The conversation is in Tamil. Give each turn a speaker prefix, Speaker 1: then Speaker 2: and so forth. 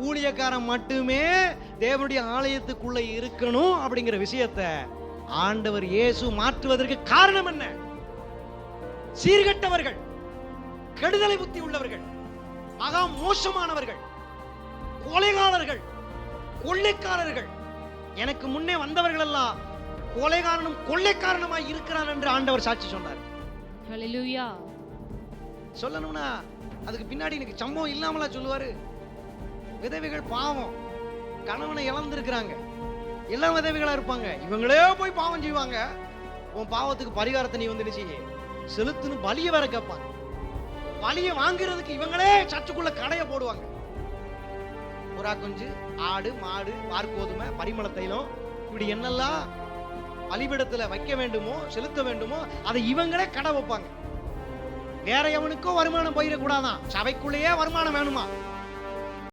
Speaker 1: ஊழியக்காரன் மட்டுமே தேவனுடைய ஆலயத்துக்குள்ள இருக்கணும் அப்படிங்கிற விஷயத்தை ஆண்டவர் இயேசு மாற்றுவதற்கு காரணம் என்ன? சீர்கெட்டவர்கள், கெடுதலை புத்தி உள்ளவர்கள், மகா மோசமானவர்கள், கொலைகாரர்கள், கொள்ளைக்காரர்கள், எனக்கு முன்னே வந்தவர்கள் எல்லாம் கொலைகாரனும் கொள்ளைக்காரனுமாய் இருக்கிறான் என்று ஆண்டவர் சாட்சி சொன்னார்.
Speaker 2: ஹல்லேலூயா.
Speaker 1: சொல்லணும்னா அதுக்கு பின்னாடி எனக்கு சம்பவம் இல்லாமலா சொல்லுவாரு? விதவைகள் பாவம், கணவனை இழந்திருக்கிறாங்க, எல்லாம் விதவைகளா இருப்பாங்க, இவங்களே போய் பாவம் செய்வாங்க. உன் பாவத்துக்கு பரிகாரத்தை நீ வந்து செய்ய செலுத்துன்னு பலிய வேற கேட்பாங்க. பலிய வாங்குறதுக்கு இவங்களே சர்ச்சுக்குள்ள கடைய போடுவாங்க. புறா குஞ்சு, ஆடு, மாடு, வார்கோதுமை, பரிமள தைலம், இப்படி என்னெல்லாம் பலிபிடத்துல வைக்க வேண்டுமோ செலுத்த வேண்டுமோ அதை இவங்களே கடை வைப்பாங்க. வேற எவனுக்கோ வருமானம் போயிடக்கூடாதான், சபைக்குள்ளேயே வருமானம் வேணுமா?